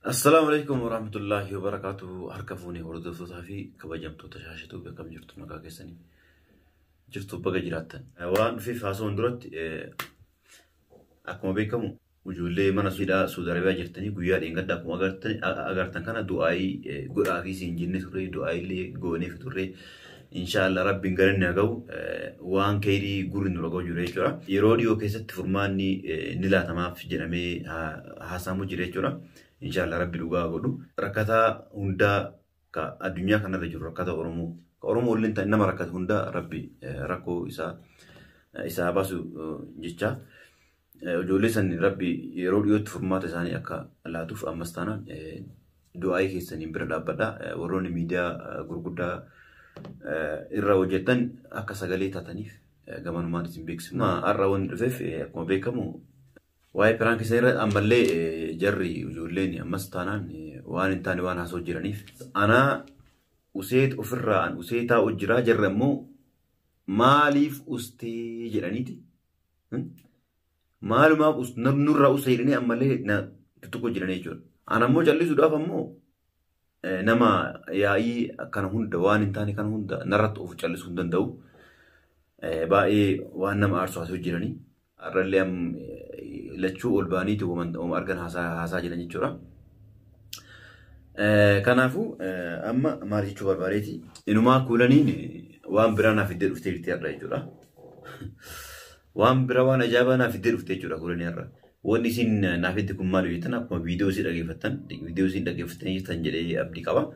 السلام عليكم ورحمة الله وبركاته. هركفوني وردفتها في كبجمتو تشاشتو بكم جرتو مكاكي سني جرتو بقى جراتن وان في فاسون درت أكما بيكم وجولي من سيدا سود عربية جرتني قويا إنقد أكما أغرتن كان دعائي قرأ في سنجنة تري دعائي لي قوني في تري إن شاء الله رب نقرن نقو وان كيري قرن رقو جريجورا يروديو كيست فرماني نلا تماف جنمي هاسامو جريجورا إن شاء الله ربي لغا قدو ركتا هندا كالدنيا كان رجل ركتا أورمو اللي انت إنما ركتا هندا ربي ركو إسا باسو جيشا وجولي سن ربي يروديو تفرمات ساني أكا لا توف أمستانا دعائي كيساني برد أبدا وروني ميديا غرقودا إرى وجدتن أكا سغالي تاتنيف غمان مانتين بيكس ما أرى ونرفف أكما بيكمو واي برانك سيرة أمبلي جري وجوليني أمستانان وان انتاني وان هاسو جرانيف أنا أسيت أفرّا أن أسيتا أجرا جرمو ماليف أستي جرانيتي مالو ما نرى أسيرني أمبلي تتوكو جراني جور أنا مو جالي سوداف أمو نما ياي كان هند وان انتاني كان هند نرت أوف جالي سندن دو باقي وان نما أرسو هاسو جراني الرلي أم لتشو ألباني تو من أرجن هاسا جلني جورا كنافو أما ماري شو برباريتي إنه ما كولانين وام برانا في الدير فتيل تيار جورا وام برانا جابنا في الدير فتيل جورا كولانين را ونسين نافيدكم مالو يتنا كم فيديو سير لقي فتن يتنجلي أبدي كوا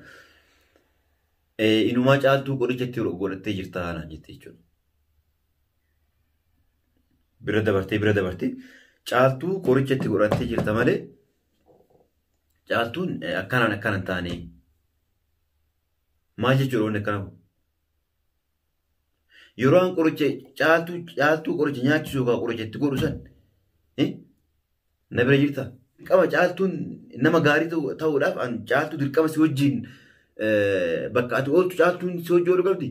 إنه ما جالتو كوري جتيرو كوري تيجرتا أنا جتيجون بردا برتي caaltuu qorichatti godhattee jirta malee caaltuun akkanaan taane maal jechuudha wanni akkana yeroo an qoricha caaltuu qoricha nyaachisu yookaan qorichatti godhu san na bira jirta qaba caaltuun nama gaarii ta'uudhaaf an caaltuu dirqama si wajjin bakka ati ooltu caaltuun si wajjin oolu qabdi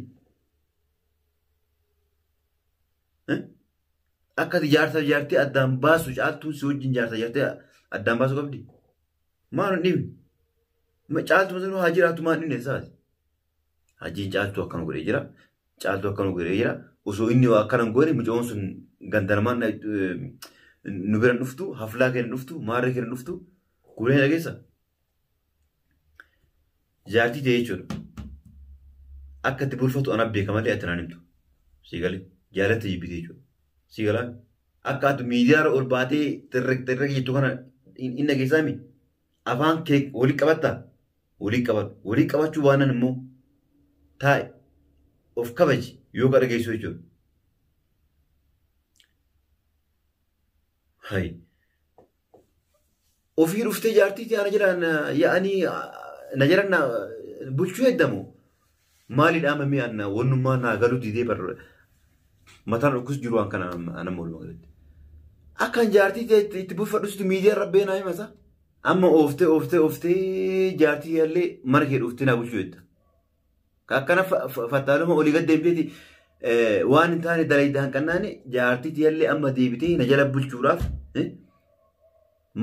akkati jaartii addaan baasu caaltuun si wajjin jaartii addaan baasu qabdi maal hin dhibne caaltuu masanuu haa jiraatu maal hin dhibne hajiin caaltuu akkana godhee jira osoo inni waa akkana godhe mucoon sun gandanamaan nu bira dhuftu haflaa keenya dhuftu maarree keenya dhuftu gulee dhageessa jaartii ta'e jechuudha akka itti bulfatu anaaf beeka malee ati naan himtu siigalee jaalatti jibbite jechuudha. Sigalaan akka ati miidiyaa ol baatee xirreq jettu kana inni dhageessaami afaan kee walii qabatta walii qabachuu baanan immoo taa'e of kabaji yoo ka dhageessu jechuudha. Hayi ofii dhuftee jaartiitii ana jiraan yaa'anii na jiran bulchuu heddamu maaliidhaa mamii anna wannummaa naa galuu didee barra. Mataan dhukkus jiru waan kana ana moolu magalatti. Akkan jaartii itti bulfadhusitu miidiyaa rabbee naa himasa. Amma ooftee jaartii yaallee mana kee dhuftee naa bulchuu jedha. Akkana fattaaluma olii gad deemteeti waan hin taane dalaydaan qannaane jaartii yaallee amma deebitee na jala bulchuudhaaf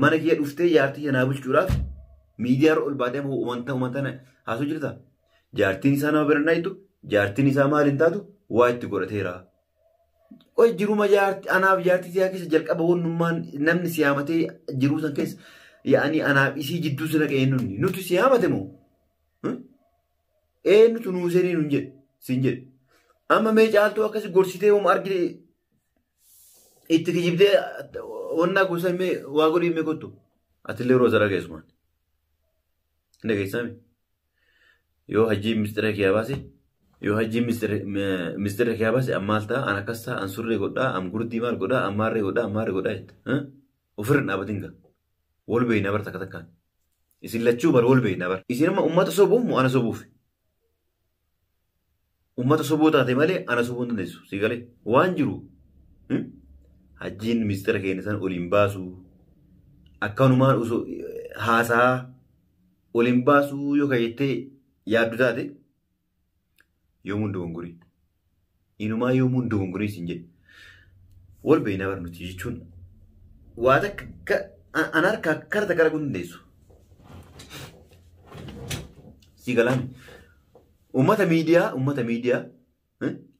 mana kee dhuftee jaartii naa bulchuudhaaf miidiyaa ol baatee wanta haasoo jirta. Jaartiin isaa nama bira naayitu jaartiin isaa maal hin taatu waa itti godhateera. Qoy jiruma anaaf jaartii siyaa keessa jalqaba wannummaan namni siyaamatee jiruu san keessa yaa'anii anaaf isii jidduu sina qe'ee nuti siyaamate moo eenyutu nuu seenii nuun jedhe siin jedhe amma mee caaltuu akkasii gorsitee hooma argite itti kijibdee wannaa gosa mee waa godhii mee kottu atillee yeroo zara geessumaan hin dhageessaami yoo hajjii mistira kee baase. Yoo hajji mistira kee baase ammaal ta'a an akkas ta'a an surree godhaa an gurdii maal godhaa an maarree godhaa jetta ofirra dhaabatin gaa wal beeyna bar takka takkaan isin lachuu bar wal beeyna bar isin amma ummata sobuuf moo ana sobuuf ummata sobuu taate malee ana sobuu hin dandeessu si galee waan jiru hajjiin mistira keenya san oliin baasu akkanumaan osoo haasaa oliin baasuu yoo kayyettee yaaddu taate. Yoomuun dogongorii inumaa yoomuun dogongorii siin jedhe wal beeyna bar nuti jechuun waa takka an harka akkana takka arguu dandeessu سيقلان أمة ميديا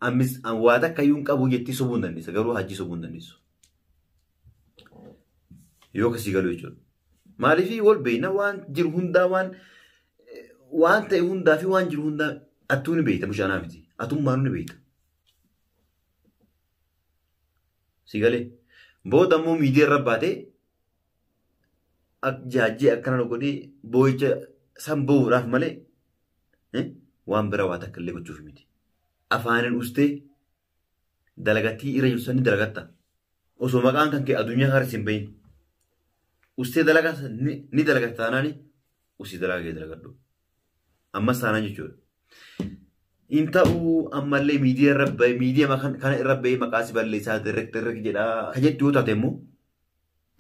أمس أنوادا كيون كابو جتي سبون دنيس أقولوا هاجي سبون دنيس يوك سيقالوا يجون مالي في وول بينا وان جرهون دا وان تيهون دا في وان جرهون دا أتوني بيتا مش أنا متي أتون ماروني بيتا سيقالي بود أمو ميديا رباتي أجاجي أكنا نقولي بويجا سامبو راف مالي وان برا واتا كله كتشوف ميدي أفانن أستي دلقتي إيرجوسني دلقتا وسوما كان كي الدنيا هارسين بين أستي دلقة ني دلقتا أناني أستي دلقة دلقتو أما سانا جيشور إنتا أما اللي ميديا ربي ميديا ما كان ربي مقاسب اللي ساد ديريكتور جدا حاجات دوتا تيمو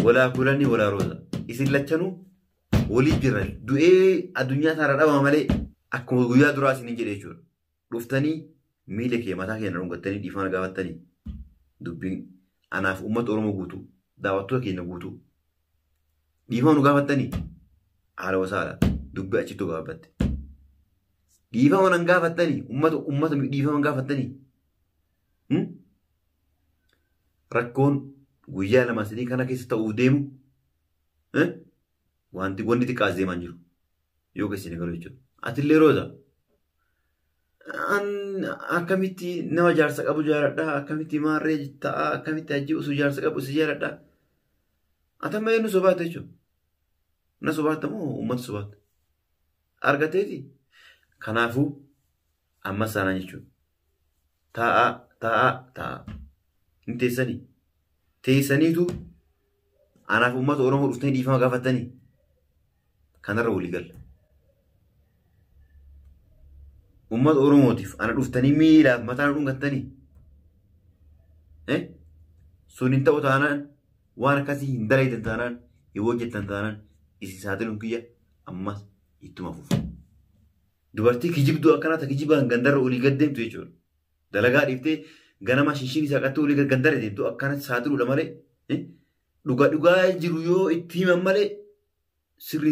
ولا كولاني ولا روزا إسيل لتشانو ولي جرال دو الدنيا ترى ربا مالي أكو غويا دراسي نيجي جيشور رفتني ميلك يا متى كنا نقطني ديفان قاعدتني دبين أنا في أمة أورمو قوتو دعوتو كي نقوتو ديفان قاعدتني على وسالة دب أشيتو قاعدت ديفان وانا قاعدتني أمة ديفان قاعدتني ركون ويا لما سدي كنا كيس توديم وانتي قولني تكازي مانجرو يو كيسي نقولي جو أتلي روزا أن أكمتي نواجار سك أبو جاردا أكمتي مارج تا أكمتي أجيو سجار سك أبو سجاردا أتما ينو سبات يجو نسبات مو أمة سبات أرجعتي كنافو أما سانا يجو تا تيسني تو أنا في أمة أورمو رفتني ديفما قافتني كان رولي قال أمة أوروموتيف أنا رفتني ميلا متى أنا رونغتني سونين تاو تانان وانا كاسي هندري تنتانان يوجد تنتانان إسي ساتلون كيا أما يتما فوف دوبارتي كيجيب دو أكنا تكيجيبا غندر أولي قدم تويجور دلقا ريفتي غنما شنشيني ساقاتو أولي غندر دي دو أكنا ساتلو لمالي دوغا جيرو يو اتيم أمالي سري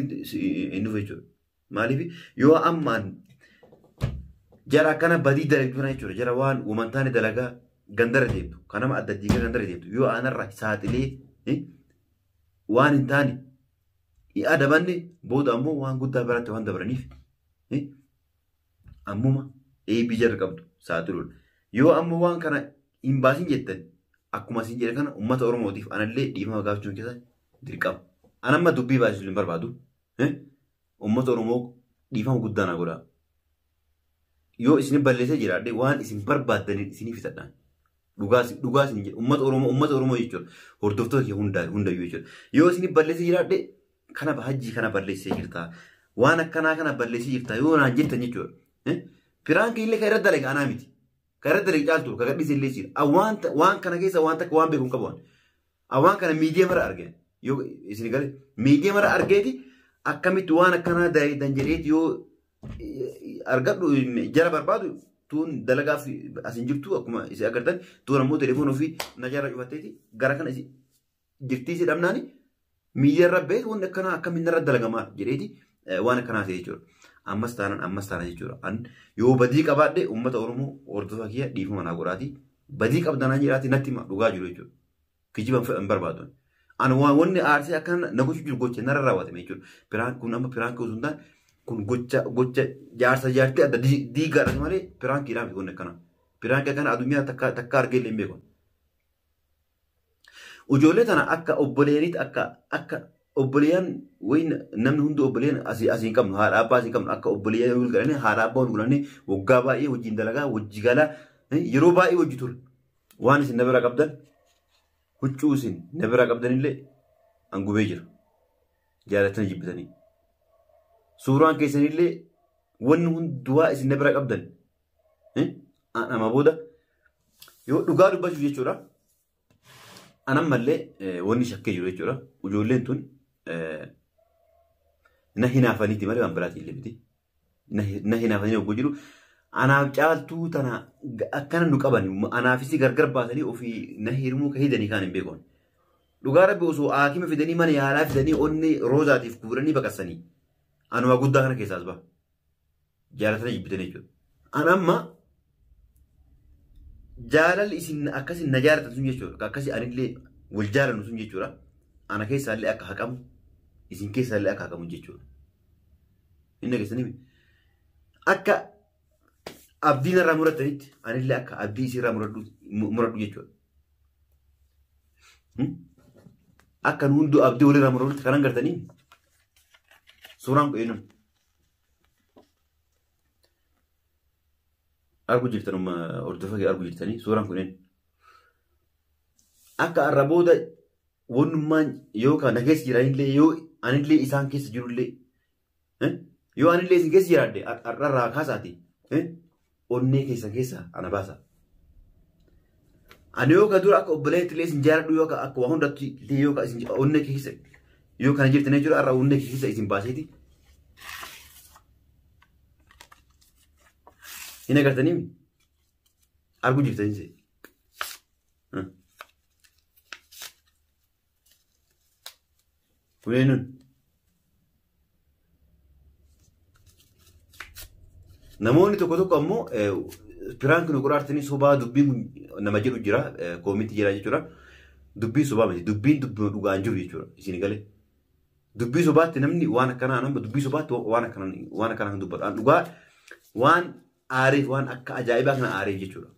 إنو فيجور مالي في يو أمان جرا كنا بدي دلقنا يجور جرا وان ومنتاني دلقا غندر ديبتو كنا ما أدد ديغا غندر ديبتو يو أنا رح ساتلي وان انتاني أدباني بود أمو وان قد دابرات وان دابرانيف أمو ما بيجر قبضو ساتلول يو أمو وان كنا إنباسين جدن أكما سنجر كنا أمة أورموتيف أنا اللي ديما وقافتون كذا درقام أنا ما دبي باسي لنبر بعدو أمة أورمو ديما وقدانا قولا يو اسني بلسة جرادي وان اسم بربادن اسني في تدان دوغاس نجي أمة أورمو يجور هردوفتو كي هندا يجور يو اسني بلسة جرادي كنا بحجي كنا بلسة جرتا وانا كنا بلسة جرتا يو نانجل تنجور فيران كي اللي كيرد دلق أنا ميتي كيرد دلق جالتو كيرد دي سيلي وان كنا كيسا وان تك وان بيكون كبوان أوان كنا ميديا مرة أرجع يو اسني قال ميديا مرة أرجعتي أكمل وانا كنا دنجريت يو أرجعوا جرا بربادو تون دلقا في أسنجرتو أكما إذا أقدر تون مو تليفونه في نجارة جواتي غرا كان إذا جرتي سيد أمناني ميديا ربيت وانا كنا أكمل نرد دلقا ما جريتي وانا كنا سيجور أما ستانا يجور أن يو بديك أبادة أمة أورمو أردوها كيا ديفو منا غراتي بديك أبدانا جراتي نتي ما لغا جرو يجور كيجيبان في أمبر بادون أنا واني آرسي أكان نغوش جل غوچه نرى راواتي ميجور بران كون أما بران كوزندان kun gocha jaarsa jaartee adda diigaadha malee piraan kiidhaan fi kana piraan kana addunyaa takka argee illee hin beeku. Ijoollee tana akka obboleenitti akka obboleeyyan wayin namni hundi obboleeyyan asii qabnu haadha abbaa asii qabnu akka obboleeyyan wal galanii haadha abbaa wal galanii waggaa baay'ee wajjin dalagaa wajji galaa yeroo baay'ee wajji ture waan isin na bira qabdan huccuu isin na bira qabdanillee angubee jira jaalatanii jibbitanii. Suuraan keessanillee wanni hundumaa isin bira qabdan nama booda yoo dhugaa dubbachuu jechuudha anammallee wanni shakkee jiru jechuudha ijoolleen tun na hinaafaniiti malee waan biraati illee miti na hinaafanii oguu jiru anaaf caaltuu tana akkana nu qaban anaafisi gargar baasanii ofii na hirmuu ka hidanii kaan hin beekon dhugaa rabbi osoo haakima fidanii mana yaalaa fidanii onni roozaatiif guuranii baqassanii anuma guddaa kana keessaas ba'a. jaalatanii jibbitanii jechuudha. An amma jaalalli isin akkasii na jaalatan sun jechuudha. Akkasii anillee wal jaalannu sun jechuudha. Ana keessaallee akka haqamu isin keessaallee akka haqamu jechuudha. Inni keessanii akka abdiin irraa muratanitti anillee akka abdii isiirraa muradhu jechuudha. Akka nu hunduu abdii walirraa muradhutti kanan gartanii suuraan kun eenyuun argu jirtanuma hordofaa argu jirtanii suuraan kun eenyu akka arraboota wannummaan yookaan na keessa jiranillee yoo anillee isaan keessa jirullee yoo anillee isin keessa jiraadde arrarraa kaasaati onnee keessan keessa ana baasa. Ani yookaan dura akka obboleettilee isin jaaladhu yookaan akka waan hundatti yookaan isin onnee keessa yookaan jirtanii jiru arra onnee keessa isin baaseeti. Hin agartanii argu jirtanii kuneenuun namoonni tokko ammoo piraan kun qoraartanii sobaa dubbiin nama jedhu jira koomitti jira jechuudha. Dubbiin sobaa miti dubbiin dhugaan jiru jechuudha isin galee. Dubbii sobaatti namni waan akkanaa nama dubbii sobaatti waan akkanaa kan dubbatu dhugaa waan aareef waan akka ajaa'ibaa kana aareef jechuudha.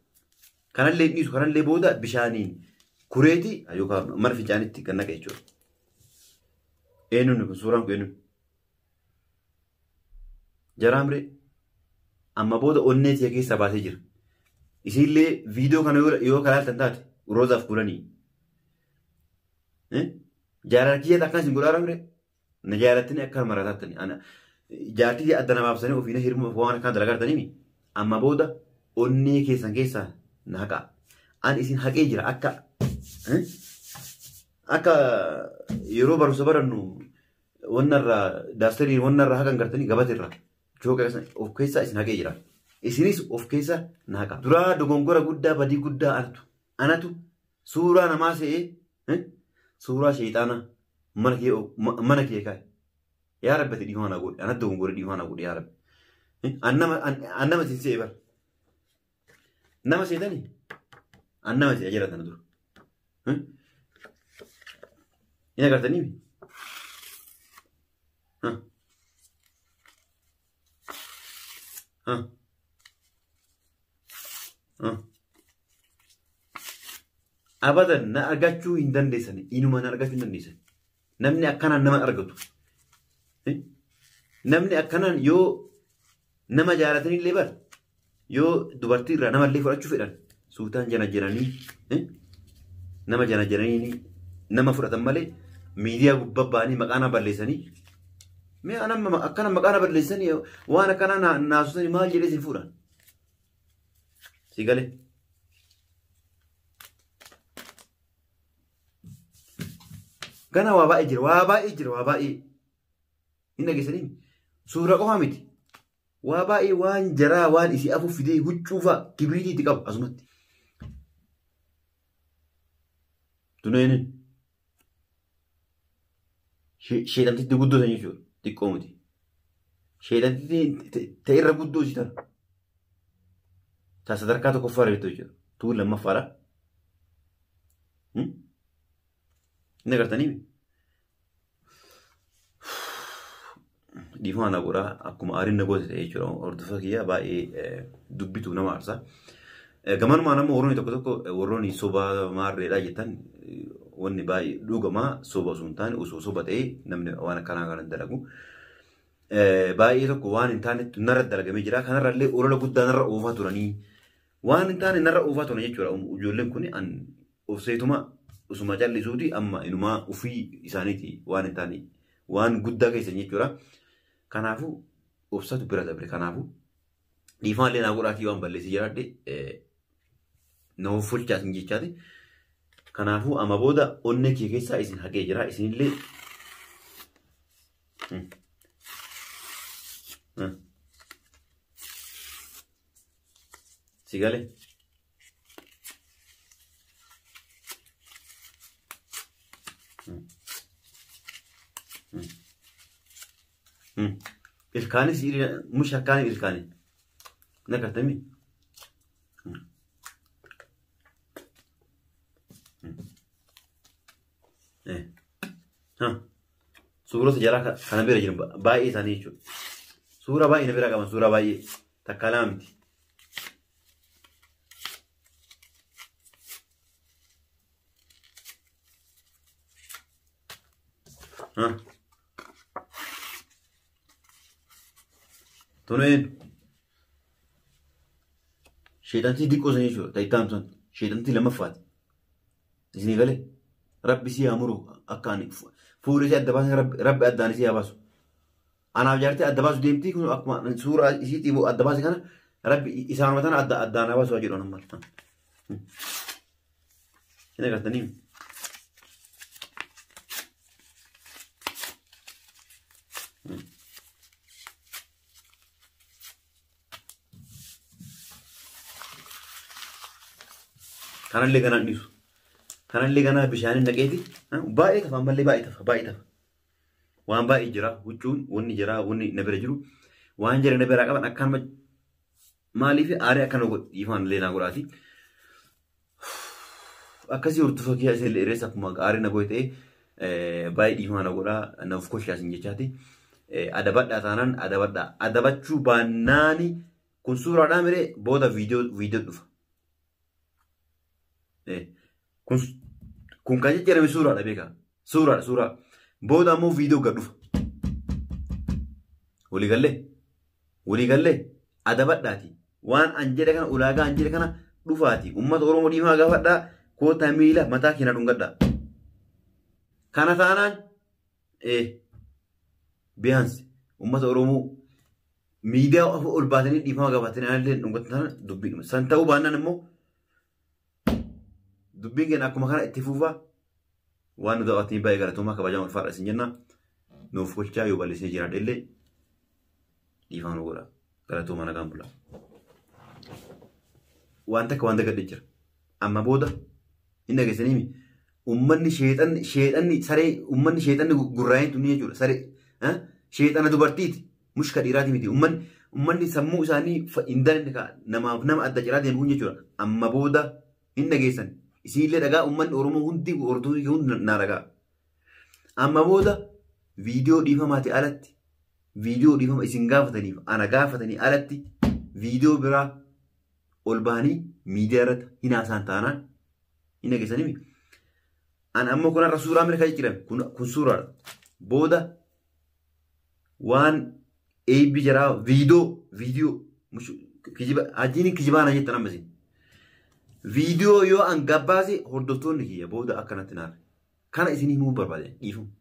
Kanallee dhiisu kanallee booda bishaaniin kureeti yookaan mana fincaanitti kan naqa jechuudha. Eenyuun kun suuraan kun eenyuun jaraamree amma booda onnee ta'e keessa baasee jira. Isinillee viidiyoo kana yoo kalaaltan taate roozaaf guranii. Jaalalchiyyata akkan isin godhaaramre na jaalattanii akka maratattani. Jaartii adda namaafsanii ofiina hirma waan akkaan dalagartanii amma booda onnee keessan keessaa na haqaa. An isin haqee jira akka yeroo barumsa barannu wannarraa daastarii wannarraa haqan gartanii gabateerraa. Jooga of keessa isin haqee jira. Isinis of keessa na haqa. Duraa dogongora guddaa badii guddaa anatu suuraa namaa se'ee suuraa sheexaanaa mana kee kaa'e. Yaa Rabbi dhiifama na godhe. Anatti dogongora dhiifama na godhe yaa Rabbi. An nama isin se'e bara. Nama seetanii an nama se'a jira tana dura. Hin agartanii abadan na argachuu hin dandeessani. Inuma na argachuu hin dandeessani. Namni akkanaan nama argatu. Namni akkanaan yoo nama jaalatanii bara yoo dubartii irraa namallee fudhachuu fedhan suutaan jana jiranii nama jana jiranii nama fudhatan malee miidiyaa gubbaa ba'anii maqaana balleessanii mee akkana maqaana balleessanii waan akkana naasutanii maal jedhee isin fuudhan si galee. Gana waa baay'ee jira waa baay'ee hin dhageessanii suura qofaa miti waa baay'ee waan jaraa waan isii afuuf fidee huccuufaa kibriitiitti qabu asumatti. Duneenin sheedhamtitti guddoo san jechuudha xiqqoo miti. Sheedhamtitti ta'e irra guddoo si tana. Taa sadarkaa tokkoffaa irra jechuudha. Tuu lammaffaadha. Inni agartanii dhiifama na godhaa akkuma aariin na goote ta'e jechuudha. Hordofaa kiyyaa baay'ee dubbitu nama aarsa. Gamanumaan ammoo warroonni tokko warroonni soba maarreedhaa jettan wanni baay'ee dhugamaa soba osoo hin taane osoo soba ta'ee namni waan akkanaa kana dalagu. Baay'ee tokko waan hin taanetti narra dalagamee jira. Kanarrallee olola guddaa narra oofaa turanii waan hin taane narra oofaa turan jechuudha. Ijoolleen kun ofseetuma osuma callisuuti amma inumaa ofii isaaniiti waan hin taane waan guddaa keessan jechuudha. Kanaafuu obsatu bira dabre. Kanaafuu dhiifamaallee naa godhaatii waan balleessee jiraadde nama folchaas hin jechaati. Kanaafuu amma booda onnee kee keessaa isin haqee jira. Isinillee si galee. الكانس مش هكاني الكاني نكتمي إيه ها سورة جراك خنا بيرجع باي ثاني شو سورة باي نبيرا كمان سورة باي تكلامتي ها تونين شيطان تي ديكو زني شو تايتام تون شيطان تي لما فات زني قال ربي سي امرو اكاني فوري سي ادباس رب اداني سي اباسو انا جارتي ادباس ديمتي كن اكما سوره سي تي بو ادباس كان ربي اسان متنا ادانا باس واجيرون مال هنا قالتني كان اللي كان نيسو كان اللي كان بشان نقيتي باي تفهم باللي باي تفهم وان باي جرا وجون وني جرا وني نبرجرو وان جرا نبرا كان اكن مالي في اري اكن يفان لينا غراتي اكاسي ورتفكي اسل ريسك ما اري نغويتي باي ديفان غرا نفكوش ياسن جچاتي ادبدا تانان ادبچو باناني كن سورة دامري بودا فيديو دفا كن كاجي جرمي سورة دبيكا سورة بودا مو فيديو غدفا ولي قال ادبداتي وان انجل كان اولاغا انجل كان دفاتي امه اورومو ديما غفدا كو تاميلا متا كينا دونغدا كان تانان بيانس امه اورومو ميديا اول باتني ديما غفاتني ان دونغتنا دبي سانتاو بانا نمو دبي كان اكو مكان اتفوفا وان دواتي باي غراتوما كباجام الفرس نجنا نوفوچا يوبالي سيجرا دله ديفان غورا غراتوما نغامبلا وانتك قدجر اما بودا انك سنيمي امني شيطان سري امني شيطان غراين دنيا جور سري ها شيطان دبرتيت مش كديراتي ميدي امني سمو ساني فاندن نما ادجرا دين بوني جور اما بودا انك سن اسيله دغا امن اورمو هندي اردو يون نارغا اما بودا فيديو ديفاماتي الاتي فيديو ديفام اسنغافتني انا غافتني الاتي فيديو برا أولباني ميديارت هنا سانتانا هنا كيسانيمي أنا أما كنا رسول أمريكا يكرم كن سورة بودا وان أي بيجرا فيديو مش كجيب أجيني كجيبانا جت نمزين فيديو يو أنقبازي هردوتون هي بودا أكنت نار كان إسني مو بربادين يفهم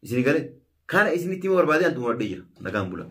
إسني قال كان إسني تيمو بربادين أنتم ورديجر نقام بولا